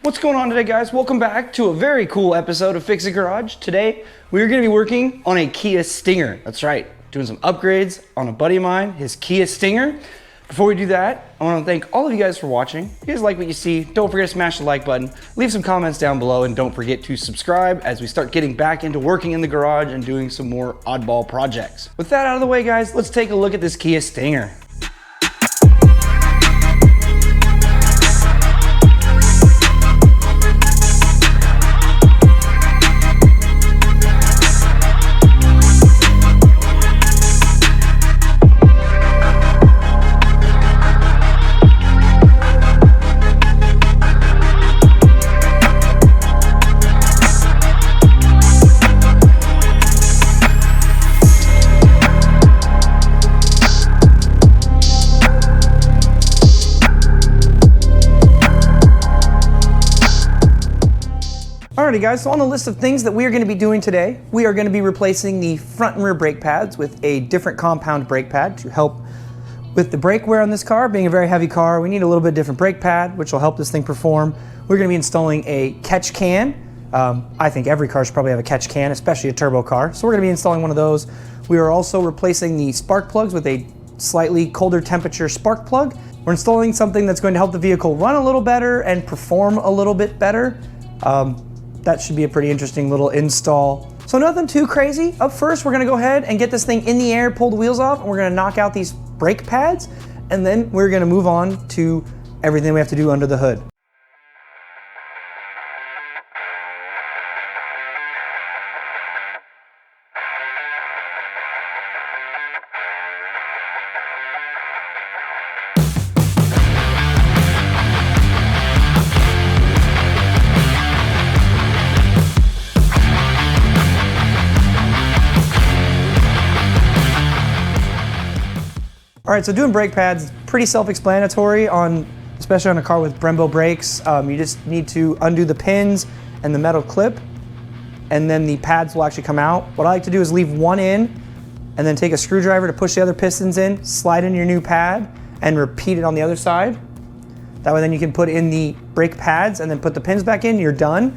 What's going on today, guys? Welcome back to a very cool episode of Fix It Garage. Today, we're going to be working on a Kia Stinger. That's right, doing some upgrades on a buddy of mine, his Kia Stinger. Before we do that, I want to thank all of you guys for watching. If you guys like what you see, don't forget to smash the like button, leave some comments down below, and don't forget to subscribe as we start getting back into working in the garage and doing some more oddball projects. With that out of the way, guys, let's take a look at this Kia Stinger. Alrighty guys, so on the list of things that we are going to be doing today, we are going to be replacing the front and rear brake pads with a different compound brake pad to help with the brake wear on this car. Being a very heavy car, we need a little bit different brake pad, which will help this thing perform. We're going to be installing a catch can. I think every car should probably have a catch can, especially a turbo car. So we're going to be installing one of those. We are also replacing the spark plugs with a slightly colder temperature spark plug. We're installing something that's going to help the vehicle run a little better and perform a little bit better. That should be a pretty interesting little install. So nothing too crazy. Up first, we're gonna go ahead and get this thing in the air, pull the wheels off, and we're gonna knock out these brake pads, and then we're gonna move on to everything we have to do under the hood. All right, so doing brake pads is pretty self-explanatory, especially on a car with Brembo brakes. You just need to undo the pins and the metal clip, and then the pads will actually come out. What I like to do is leave one in, and then take a screwdriver to push the other pistons in, slide in your new pad, and repeat it on the other side. That way then you can put in the brake pads and then put the pins back in, you're done.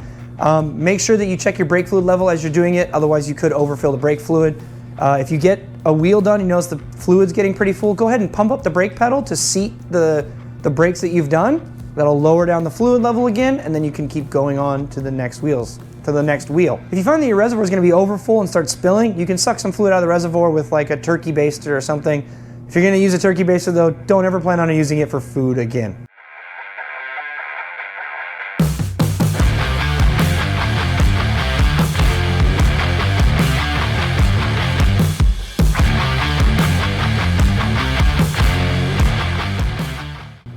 Make sure that you check your brake fluid level as you're doing it, otherwise you could overfill the brake fluid. If you get a wheel done, you notice the fluid's getting pretty full, go ahead and pump up the brake pedal to seat the brakes that you've done. That'll lower down the fluid level again, and then you can keep going on to the next wheel. If you find that your reservoir is going to be over full and start spilling, you can suck some fluid out of the reservoir with like a turkey baster or something. If you're going to use a turkey baster though, don't ever plan on using it for food again.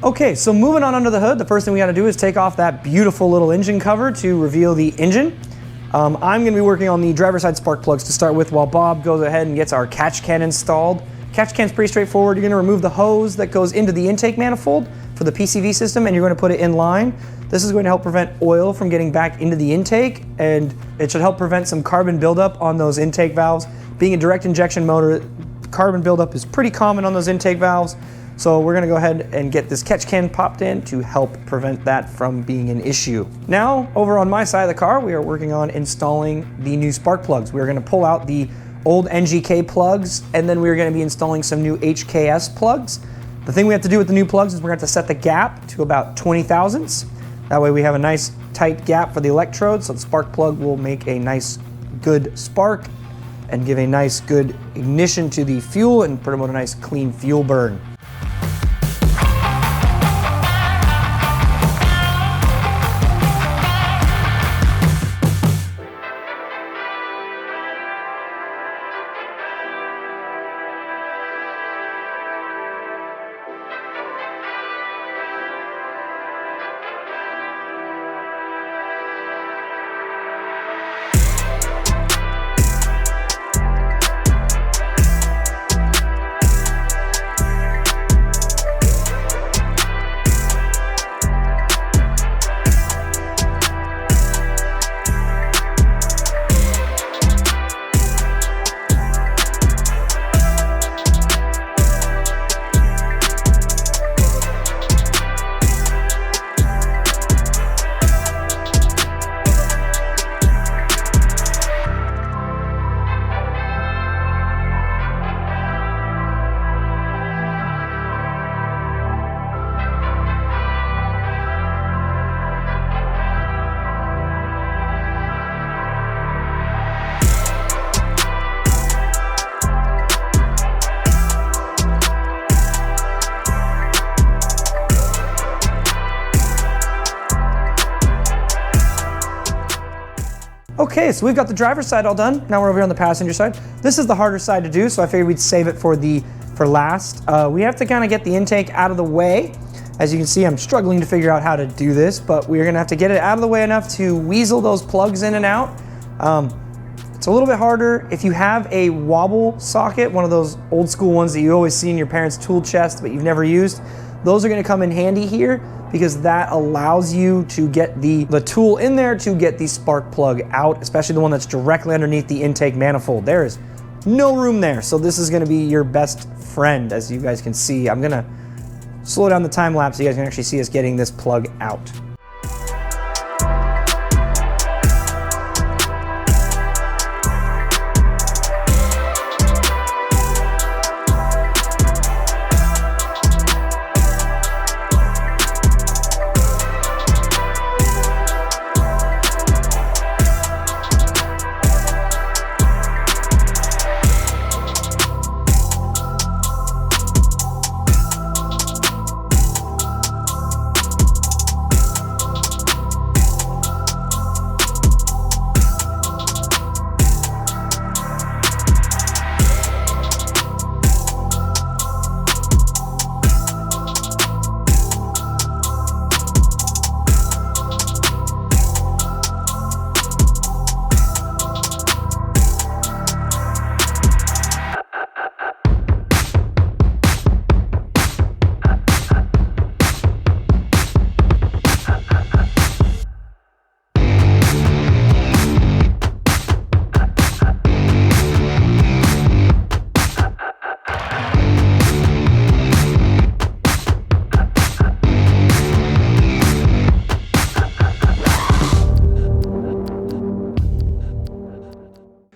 Okay, so moving on under the hood, the first thing we gotta do is take off that beautiful little engine cover to reveal the engine. I'm gonna be working on the driver's side spark plugs to start with while Bob goes ahead and gets our catch can installed. Catch can's pretty straightforward. You're gonna remove the hose that goes into the intake manifold for the PCV system, and you're gonna put it in line. This is going to help prevent oil from getting back into the intake, and it should help prevent some carbon buildup on those intake valves. Being a direct injection motor, carbon buildup is pretty common on those intake valves. So we're gonna go ahead and get this catch can popped in to help prevent that from being an issue. Now, over on my side of the car, we are working on installing the new spark plugs. We're gonna pull out the old NGK plugs, and then we're gonna be installing some new HKS plugs. The thing we have to do with the new plugs is we're gonna have to set the gap to about 20 thousandths. That way we have a nice tight gap for the electrode, so the spark plug will make a nice good spark and give a nice good ignition to the fuel and promote a nice clean fuel burn. Okay, so we've got the driver's side all done. Now we're over here on the passenger side. This is the harder side to do, so I figured we'd save it for last. We have to kind of get the intake out of the way. As you can see, I'm struggling to figure out how to do this, but we're gonna have to get it out of the way enough to weasel those plugs in and out. It's a little bit harder if you have a wobble socket, one of those old school ones that you always see in your parents' tool chest but you've never used. Those are gonna come in handy here because that allows you to get the tool in there to get the spark plug out, especially the one that's directly underneath the intake manifold. There is no room there, so this is gonna be your best friend, as you guys can see. I'm gonna slow down the time lapse so you guys can actually see us getting this plug out.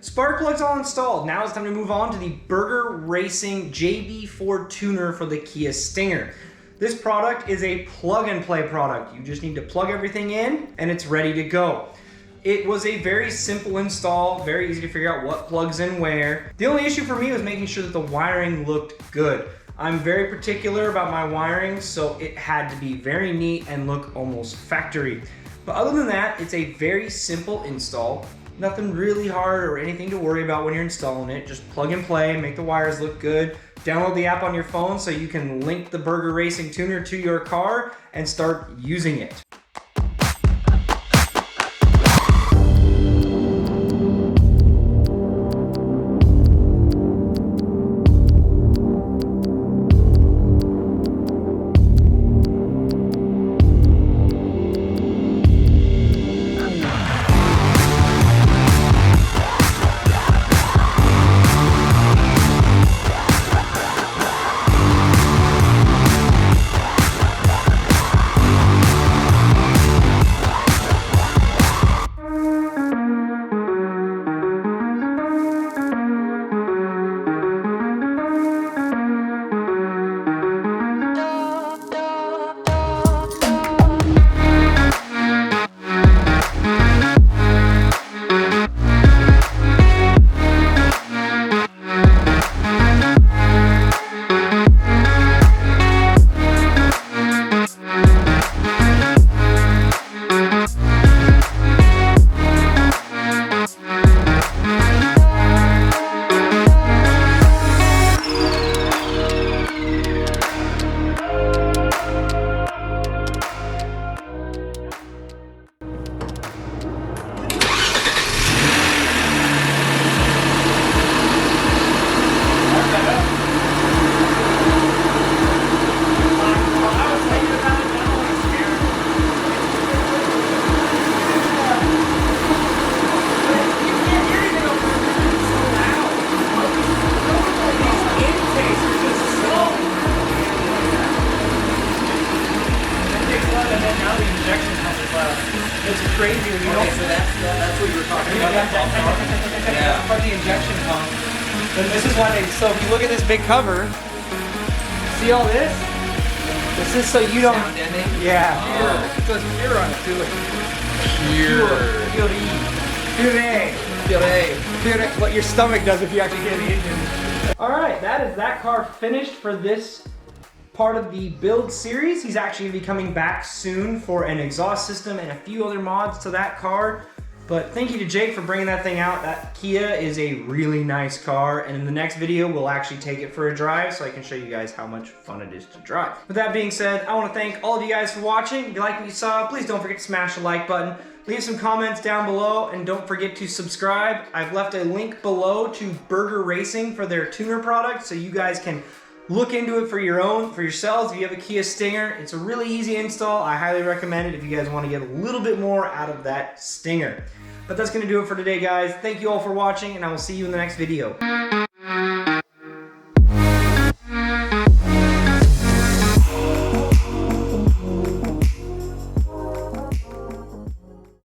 Spark plugs all installed. Now it's time to move on to the Burger Racing JB4 tuner for the Kia Stinger. This product is a plug and play product. You just need to plug everything in and it's ready to go. It was a very simple install, very easy to figure out what plugs in where. The only issue for me was making sure that the wiring looked good. I'm very particular about my wiring, so it had to be very neat and look almost factory. But other than that, it's a very simple install. Nothing really hard or anything to worry about when you're installing it. Just plug and play, make the wires look good. Download the app on your phone so you can link the Burger Racing tuner to your car and start using it. It's crazy when you don't. So that's what you were talking about. Yeah. Part of the injection pump. And this is why they. So if you look at this big cover, see all this? This is so you don't. Sound ending? Yeah. Oh. It says pure on it too. Pure. What your stomach does if you actually get the engine. All right, that is that car finished for this part of the build series. He's actually gonna be coming back soon for an exhaust system and a few other mods to that car. But thank you to Jake for bringing that thing out. That Kia is a really nice car, and in the next video, we'll actually take it for a drive so I can show you guys how much fun it is to drive. With that being said, I want to thank all of you guys for watching. If you like what you saw, please don't forget to smash the like button. Leave some comments down below, and don't forget to subscribe. I've left a link below to Burger Racing for their tuner product, so you guys can look into it for yourselves. If you have a Kia Stinger, it's a really easy install. I highly recommend it if you guys want to get a little bit more out of that Stinger. But that's going to do it for today, guys. Thank you all for watching, and I will see you in the next video.